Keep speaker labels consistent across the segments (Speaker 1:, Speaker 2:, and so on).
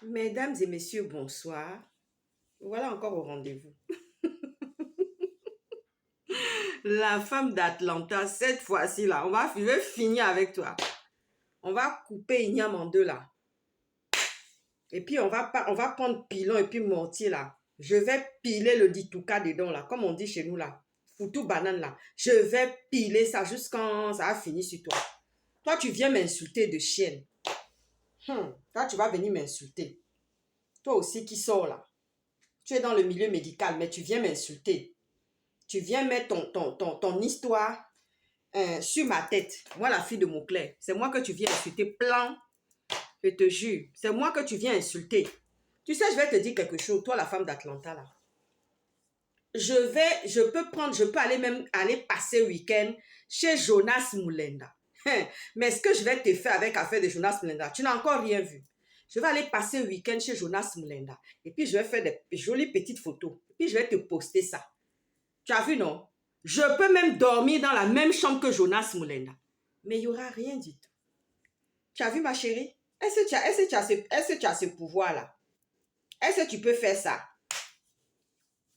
Speaker 1: Mesdames et messieurs, bonsoir. Voilà encore au rendez-vous. La femme d'Atlanta, cette fois-ci là, je vais finir avec toi. On va couper Ignam en deux là. Et puis on va prendre pilon et puis mortier là. Je vais piler le ditouka dedans là, comme on dit chez nous là. Foutou banane là. Je vais piler ça jusqu'à ça a fini sur toi. Toi, tu viens m'insulter de chienne. Toi, tu vas venir m'insulter. Toi aussi qui sors là. Tu es dans le milieu médical, mais tu viens m'insulter. Tu viens mettre ton histoire sur ma tête. Moi, la fille de Mauclair, c'est moi que tu viens insulter. Plan, je te jure. C'est moi que tu viens insulter. Tu sais, je vais te dire quelque chose. Toi, la femme d'Atlanta, là. Je peux aller passer le week-end chez Jonas Moulenda. Mais ce que je vais te faire avec l'affaire de Jonas Moulenda, tu n'as encore rien vu. Je vais aller passer le week-end chez Jonas Moulenda. Et puis, je vais faire des jolies petites photos. Et puis, je vais te poster ça. Tu as vu, non? Je peux même dormir dans la même chambre que Jonas Moulenda. Mais il n'y aura rien du tout. Tu as vu, ma chérie? Est-ce que tu as ce pouvoir-là? Est-ce que tu peux faire ça?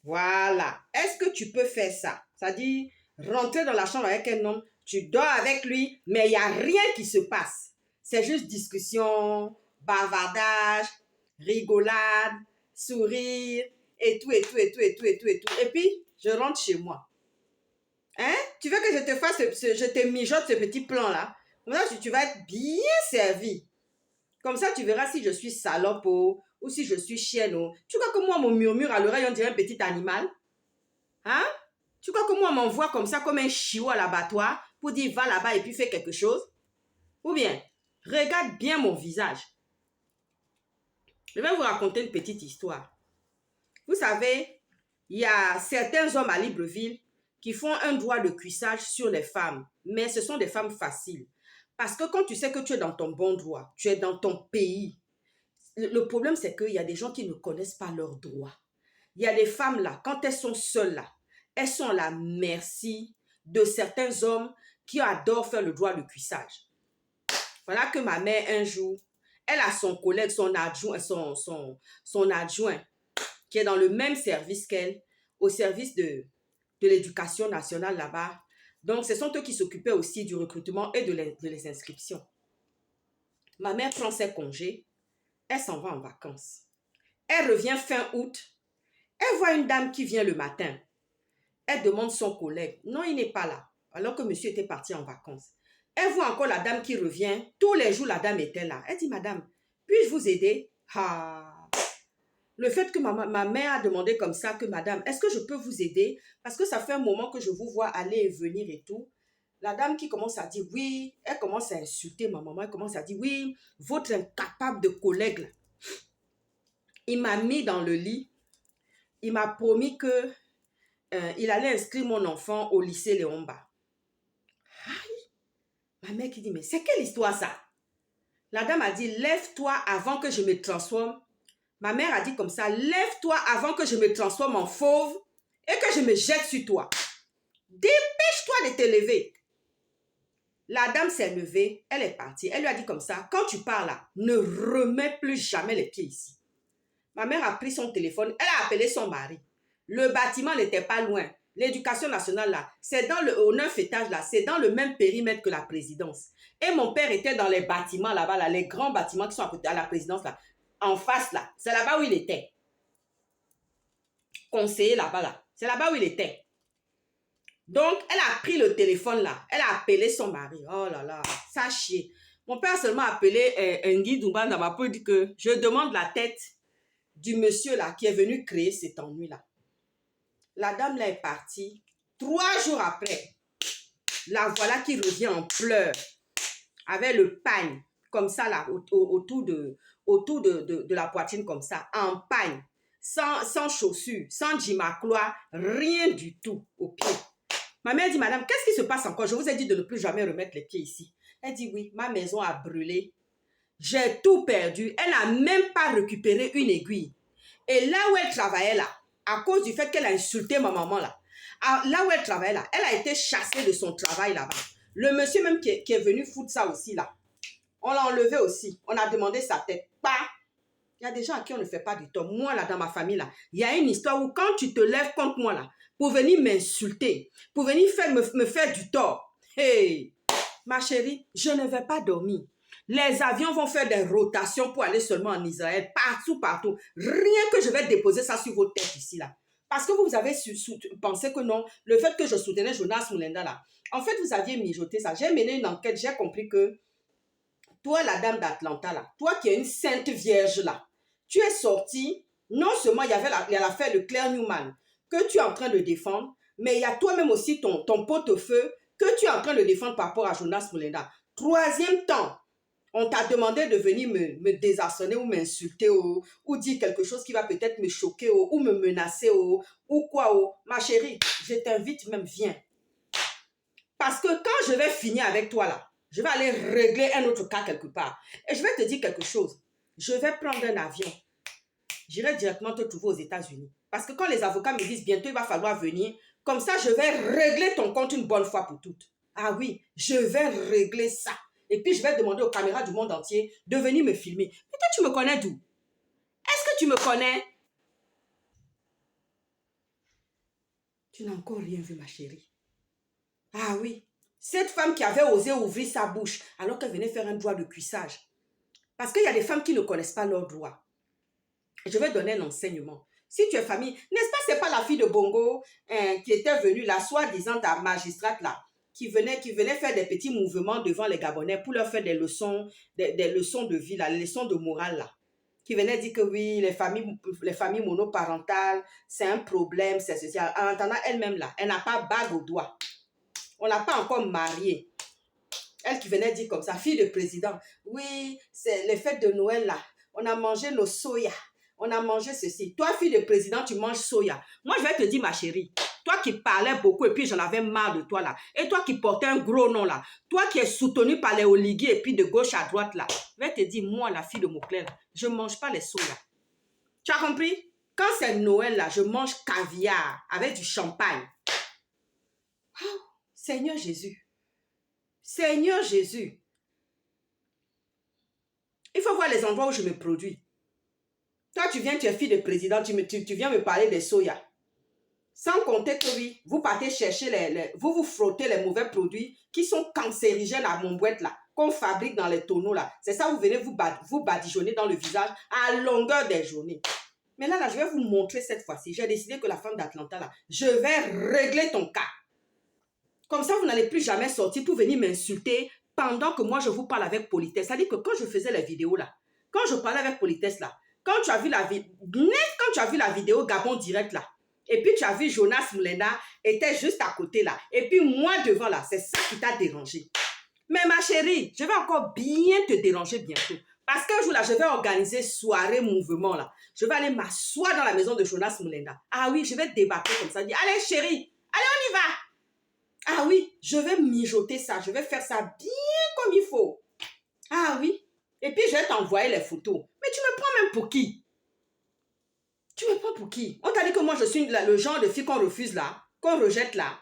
Speaker 1: Voilà. Est-ce que tu peux faire ça? C'est-à-dire, rentrer dans la chambre avec un homme, tu dors avec lui, mais il n'y a rien qui se passe. C'est juste discussion, bavardage, rigolade, sourire, et tout. Et puis, je rentre chez moi. Hein? Tu veux que je te mijote ce petit plan-là? Comme ça, tu vas être bien servi. Comme ça, tu verras si je suis salope ou si je suis chienne. Tu crois que moi, mon murmure à l'oreille, on dirait un petit animal? Hein? Tu crois que moi, on m'envoie comme ça, comme un chiot à l'abattoir pour dire va là-bas et puis fais quelque chose? Ou bien, regarde bien mon visage. Je vais vous raconter une petite histoire. Vous savez, il y a certains hommes à Libreville qui font un droit de cuissage sur les femmes. Mais ce sont des femmes faciles. Parce que quand tu sais que tu es dans ton bon droit, tu es dans ton pays, le problème c'est qu'il y a des gens qui ne connaissent pas leurs droits. Il y a des femmes là, quand elles sont seules là, elles sont à la merci de certains hommes qui adorent faire le droit de cuissage. Voilà que ma mère un jour, elle a son collègue, son adjoint qui est dans le même service qu'elle, au service de l'éducation nationale là-bas. Donc, ce sont eux qui s'occupaient aussi du recrutement et de les inscriptions. Ma mère prend ses congés, elle s'en va en vacances. Elle revient fin août, elle voit une dame qui vient le matin. Elle demande son collègue. Non, il n'est pas là, alors que monsieur était parti en vacances. Elle voit encore la dame qui revient. Tous les jours, la dame était là. Elle dit, madame, puis-je vous aider? Le fait que ma mère a demandé comme ça que madame, est-ce que je peux vous aider? Parce que ça fait un moment que je vous vois aller et venir et tout. La dame qui commence à dire oui, elle commence à insulter ma maman, elle commence à dire oui, votre incapable de collègue là. Il m'a mis dans le lit, il m'a promis que il allait inscrire mon enfant au lycée Léomba. Ma mère qui dit, mais c'est quelle histoire ça? La dame a dit, lève-toi avant que je me transforme. Ma mère a dit comme ça, lève-toi avant que je me transforme en fauve et que je me jette sur toi. Dépêche-toi de te lever. La dame s'est levée, elle est partie. Elle lui a dit comme ça, quand tu pars là, ne remets plus jamais les pieds ici. Ma mère a pris son téléphone, elle a appelé son mari. Le bâtiment n'était pas loin. L'éducation nationale là, c'est au 9 étage là, c'est dans le même périmètre que la présidence. Et mon père était dans les bâtiments là-bas, là, les grands bâtiments qui sont à côté de la présidence là, en face là. C'est là-bas où il était. Conseiller là-bas là. C'est là-bas où il était. Donc, elle a pris le téléphone là. Elle a appelé son mari. Oh là là, ça chie. Mon père seulement a appelé Nguy Doumbanda pour dire que je demande la tête du monsieur là qui est venu créer cet ennui là. La dame là est partie. 3 jours après, la voilà qui revient en pleurs avec le pagne comme ça là autour de la poitrine comme ça, en pagne, sans chaussures, sans gimacloire, rien du tout au pied. Ma mère dit, madame, qu'est-ce qui se passe encore? Je vous ai dit de ne plus jamais remettre les pieds ici. Elle dit, oui, ma maison a brûlé. J'ai tout perdu. Elle n'a même pas récupéré une aiguille. Et là où elle travaillait là, à cause du fait qu'elle a insulté ma maman là, là où elle travaillait là, elle a été chassée de son travail là-bas. Le monsieur même qui est venu foutre ça aussi là, on l'a enlevé aussi. On a demandé sa tête. Pas. Il y a des gens à qui on ne fait pas du tort. Moi, là, dans ma famille, là, il y a une histoire où quand tu te lèves contre moi, là, pour venir m'insulter, pour venir me faire du tort, hey, ma chérie, je ne vais pas dormir. Les avions vont faire des rotations pour aller seulement en Israël, partout, partout. Rien que je vais déposer ça sur vos têtes ici, là. Parce que vous avez pensé que non, le fait que je soutenais Jonas Moulenda, là, en fait, vous aviez mijoté ça. J'ai mené une enquête, j'ai compris que toi, la dame d'Atlanta, là, toi qui es une sainte vierge, là, tu es sortie, non seulement il y avait l'affaire de Claire Newman que tu es en train de défendre, mais il y a toi-même aussi ton pot-au-feu que tu es en train de défendre par rapport à Jonas Moulenda. Troisième temps, on t'a demandé de venir me désarçonner ou m'insulter ou dire quelque chose qui va peut-être me choquer ou me menacer ou quoi. Ma chérie, je t'invite même, viens. Parce que quand je vais finir avec toi là, je vais aller régler un autre cas quelque part. Et je vais te dire quelque chose. Je vais prendre un avion. J'irai directement te trouver aux États-Unis. Parce que quand les avocats me disent bientôt il va falloir venir, comme ça je vais régler ton compte une bonne fois pour toutes. Ah oui, je vais régler ça. Et puis je vais demander aux caméras du monde entier de venir me filmer. Mais toi tu me connais d'où? Est-ce que tu me connais? Tu n'as encore rien vu ma chérie. Ah oui, cette femme qui avait osé ouvrir sa bouche alors qu'elle venait faire un droit de cuissage. Parce qu'il y a des femmes qui ne connaissent pas leurs droits. Je vais donner un enseignement. Si tu es famille, n'est-ce pas, c'est pas la fille de Bongo qui était venue là, soi-disant ta magistrate là, qui venait faire des petits mouvements devant les Gabonais pour leur faire des leçons de vie, là, les leçons de morale là. Qui venait dire que oui, les familles monoparentales, c'est un problème, c'est ceci. En entendant elle-même là, elle n'a pas bague au doigt. On l'a pas encore mariée. Elle qui venait dire comme ça, fille de président, oui, c'est les fêtes de Noël là, on a mangé nos soya, on a mangé ceci. Toi, fille de président, tu manges soya. Moi, je vais te dire, ma chérie, toi qui parlais beaucoup et puis j'en avais marre de toi là, et toi qui portais un gros nom là, toi qui es soutenu par les oligarques et puis de gauche à droite là, je vais te dire, moi, la fille de Mouclair, je ne mange pas les soya. Tu as compris? Quand c'est Noël là, je mange caviar avec du champagne. Oh, Seigneur Jésus. Seigneur Jésus. Il faut voir les endroits où je me produis. Toi, tu viens, tu es fille de président, tu viens me parler des soya. Sans compter que oui, vous partez chercher vous frottez les mauvais produits qui sont cancérigènes à mon boîte là, qu'on fabrique dans les tonneaux là. C'est ça, vous venez vous badigeonner dans le visage à longueur des journées. Mais là, je vais vous montrer cette fois-ci. J'ai décidé que la femme d'Atlanta là, je vais régler ton cas. Comme ça, vous n'allez plus jamais sortir pour venir m'insulter pendant que moi, je vous parle avec politesse. C'est-à-dire que quand je faisais les vidéos là, quand je parlais avec politesse là, quand tu as vu la vidéo Gabon direct là, et puis tu as vu Jonas Moulenda était juste à côté là, et puis moi devant là, c'est ça qui t'a dérangé. Mais ma chérie, je vais encore bien te déranger bientôt. Parce qu'un jour là, je vais organiser soirée mouvement là. Je vais aller m'asseoir dans la maison de Jonas Moulenda. Ah oui, je vais débattre comme ça. Dire, allez chérie, allez on y va. Ah oui, je vais mijoter ça. Je vais faire ça bien comme il faut. Ah oui. Et puis, je vais t'envoyer les photos. Mais tu me prends même pour qui? Tu me prends pour qui? On t'a dit que moi, je suis le genre de fille qu'on refuse là, qu'on rejette là.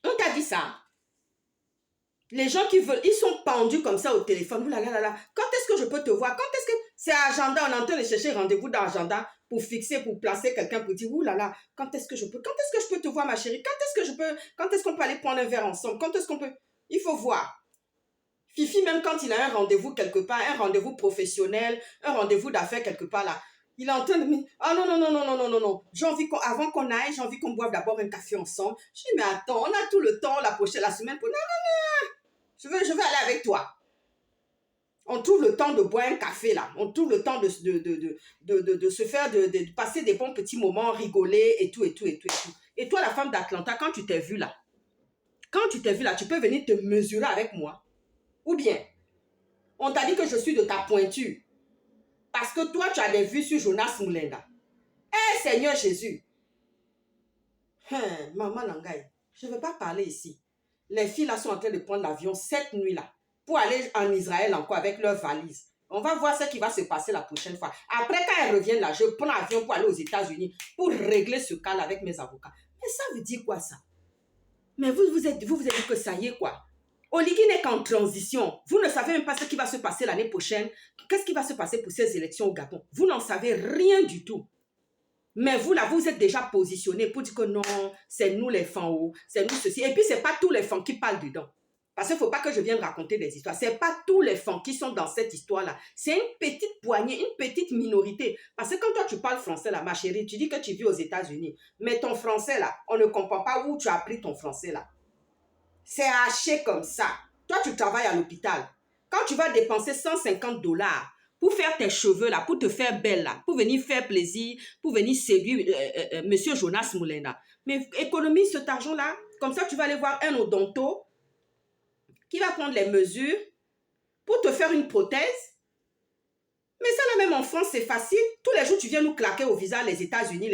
Speaker 1: On t'a dit ça. Les gens qui veulent, ils sont pendus comme ça au téléphone. Là. Quand est-ce que je peux te voir? Quand est-ce que c'est agenda? On est en train de chercher rendez-vous dans l'agenda pour fixer, pour placer quelqu'un pour dire, oulala, quand est-ce que je peux te voir, ma chérie? Quand est-ce qu'on peut aller prendre un verre ensemble? Quand est-ce qu'on peut? Il faut voir. Fifi, même quand il a un rendez-vous quelque part, un rendez-vous professionnel, un rendez-vous d'affaires quelque part là, il est en train de me dire, ah non. J'ai envie avant qu'on aille, j'ai envie qu'on boive d'abord un café ensemble. Je dis, mais attends, on a tout le temps, la semaine pour... Non. Je veux aller avec toi. On trouve le temps de boire un café là. On trouve le temps de se faire, de passer des bons petits moments, rigoler et tout. Et toi, la femme d'Atlanta, quand tu t'es vue là, tu peux venir te mesurer avec moi. Ou bien, on t'a dit que je suis de ta pointure. Parce que toi, tu as des vues sur Jonas Moulenda. Seigneur Jésus. Maman Nangaï, je ne veux pas parler ici. Les filles là sont en train de prendre l'avion cette nuit là pour aller en Israël encore avec leurs valises. On va voir ce qui va se passer la prochaine fois. Après, quand elles reviennent là, je prends l'avion pour aller aux États-Unis pour régler ce cas là avec mes avocats. Mais ça veut dire quoi ça? Mais vous êtes dit que ça y est quoi? Oligui n'est qu'en transition. Vous ne savez même pas ce qui va se passer l'année prochaine qu'est-ce qui va se passer pour ces élections au Gabon? Vous n'en savez rien du tout. Mais vous, là, vous êtes déjà positionné pour dire que non, c'est nous les fans, c'est nous ceci. Et puis, ce n'est pas tous les fans qui parlent dedans. Parce qu'il ne faut pas que je vienne raconter des histoires. Ce n'est pas tous les fans qui sont dans cette histoire-là. C'est une petite poignée, une petite minorité. Parce que quand toi, tu parles français, là, ma chérie, tu dis que tu vis aux États-Unis. Mais ton français, là, on ne comprend pas où tu as appris ton français, là. C'est haché comme ça. Toi, tu travailles à l'hôpital. Quand tu vas dépenser 150 $ pour faire tes cheveux, là, pour te faire belle, là, pour venir faire plaisir, pour venir séduire Monsieur Jonas Moulin, mais économise cet argent-là. Comme ça, tu vas aller voir un odonto qui va prendre les mesures pour te faire une prothèse. Mais ça, là, même en France, c'est facile. Tous les jours, tu viens nous claquer au visage les États-Unis,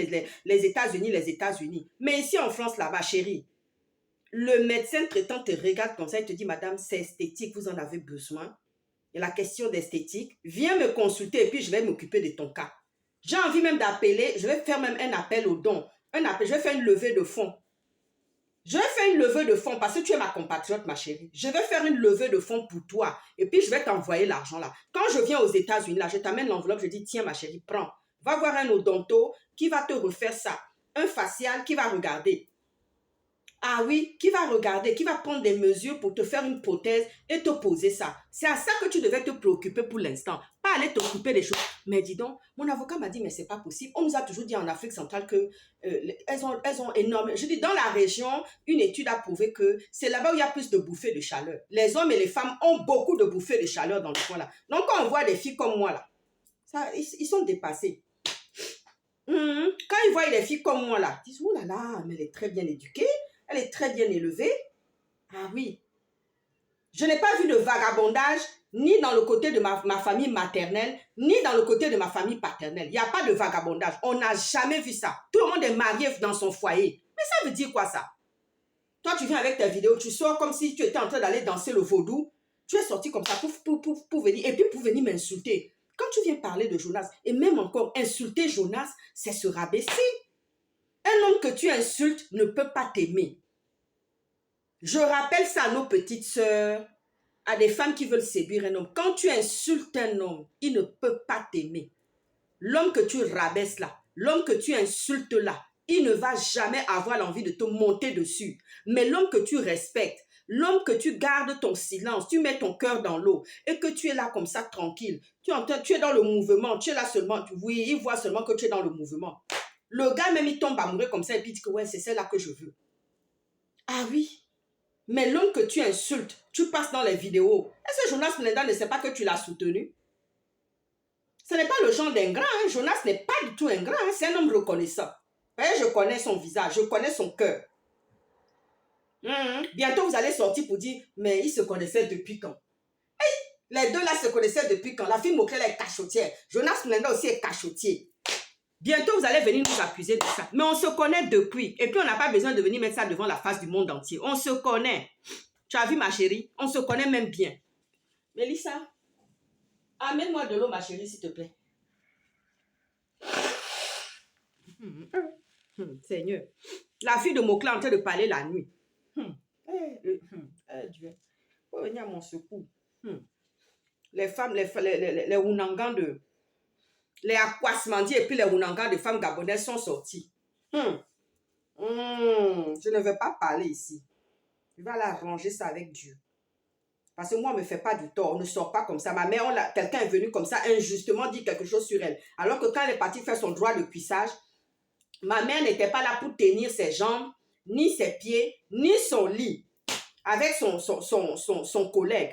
Speaker 1: les États-Unis, les États-Unis. Mais ici, en France, là-bas, chérie, le médecin traitant te regarde comme ça et te dit, madame, c'est esthétique, vous en avez besoin. Et la question d'esthétique, viens me consulter et puis je vais m'occuper de ton cas. J'ai envie même d'appeler, je vais faire même un appel au don. Je vais faire une levée de fonds. Je vais faire une levée de fonds parce que tu es ma compatriote, ma chérie. Je vais faire une levée de fonds pour toi. Et puis, je vais t'envoyer l'argent là. Quand je viens aux États-Unis, là, je t'amène l'enveloppe, je dis, tiens, ma chérie, prends. Va voir un odonto qui va te refaire ça. Un facial qui va regarder. Ah oui, qui va regarder, qui va prendre des mesures pour te faire une prothèse et te poser ça. C'est à ça que tu devais te préoccuper pour l'instant. Pas aller t'occuper des choses. Mais dis donc, mon avocat m'a dit, mais c'est pas possible. On nous a toujours dit en Afrique centrale que elles ont énormément. Je dis, dans la région, une étude a prouvé que c'est là-bas où il y a plus de bouffées de chaleur. Les hommes et les femmes ont beaucoup de bouffées de chaleur dans le coin là. Donc, quand on voit des filles comme moi là, ça, ils sont dépassés. Quand ils voient des filles comme moi là, ils disent, oh là là, mais elle est très bien éduquée. Elle est très bien élevée. Ah oui. Je n'ai pas vu de vagabondage ni dans le côté de ma famille maternelle, ni dans le côté de ma famille paternelle. Il n'y a pas de vagabondage. On n'a jamais vu ça. Tout le monde est marié dans son foyer. Mais ça veut dire quoi ça? Toi, tu viens avec ta vidéo, tu sors comme si tu étais en train d'aller danser le vaudou. Tu es sorti comme ça pour venir, et puis pour venir m'insulter. Quand tu viens parler de Jonas, et même encore insulter Jonas, c'est se rabaisser. Un homme que tu insultes ne peut pas t'aimer. Je rappelle ça à nos petites sœurs, à des femmes qui veulent séduire un homme. Quand tu insultes un homme, il ne peut pas t'aimer. L'homme que tu rabaisses là, l'homme que tu insultes là, il ne va jamais avoir l'envie de te monter dessus. Mais l'homme que tu respectes, l'homme que tu gardes ton silence, tu mets ton cœur dans l'eau et que tu es là comme ça tranquille, tu es dans le mouvement, tu es là seulement, oui, il voit seulement que tu es dans le mouvement. Le gars même il tombe amoureux comme ça et puis il dit que ouais, c'est celle-là que je veux. Ah oui. Mais l'homme que tu insultes, tu passes dans les vidéos. Est-ce que Jonas Mlenda ne sait pas que tu l'as soutenu? Ce n'est pas le genre d'ingrat. Hein? Jonas n'est pas du tout ingrat. Hein? C'est un homme reconnaissant. Je connais son visage, je connais son cœur. Bientôt, vous allez sortir pour dire, mais ils se connaissaient depuis quand? Hey, les deux là se connaissaient depuis quand? La fille Moklela est cachotière. Jonas Mlenda aussi est cachotier. Bientôt, vous allez venir nous accuser de ça. Mais on se connaît depuis. Et puis, on n'a pas besoin de venir mettre ça devant la face du monde entier. On se connaît. Tu as vu, ma chérie? On se connaît même bien. Mélissa, amène-moi de l'eau, ma chérie, s'il te plaît. Seigneur. La fille de Mokla est en train de parler la nuit. Dieu. Faut venir à mon secours. Les femmes, les Ounangans de... Les Akwasmandi et puis les Ounangans de femmes gabonaises sont sortis. Je ne vais pas parler ici. Je vais aller arranger ça avec Dieu. Parce que moi, on ne me fait pas du tort. On ne sort pas comme ça. Ma mère, quelqu'un est venu comme ça, injustement dit quelque chose sur elle. Alors que quand elle est partie faire son droit de cuissage, ma mère n'était pas là pour tenir ses jambes, ni ses pieds, ni son lit avec son collègue.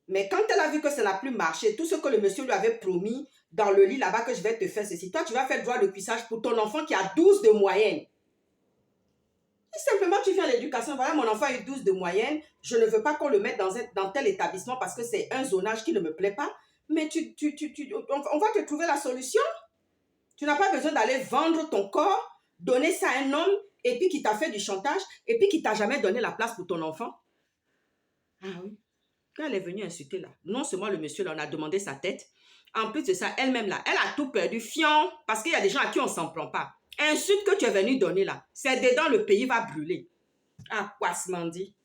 Speaker 1: Mais quand elle a vu que ça n'a plus marché, tout ce que le monsieur lui avait promis dans le lit là-bas, que je vais te faire ceci, toi, tu vas faire droit de cuissage pour ton enfant qui a 12 de moyenne. Et simplement, tu viens à l'éducation, voilà, mon enfant a eu 12 de moyenne, je ne veux pas qu'on le mette dans tel établissement parce que c'est un zonage qui ne me plaît pas, mais on va te trouver la solution. Tu n'as pas besoin d'aller vendre ton corps, donner ça à un homme, et puis qui t'a fait du chantage, et puis qui t'a jamais donné la place pour ton enfant. Ah oui. Quand elle est venue insulter là, non seulement le monsieur là, on a demandé sa tête, en plus de ça, elle-même là, elle a tout perdu, fion, parce qu'il y a des gens à qui on ne s'en prend pas. Insulte que tu es venu donner là, c'est dedans le pays va brûler. Ah, quoi se m'en dit?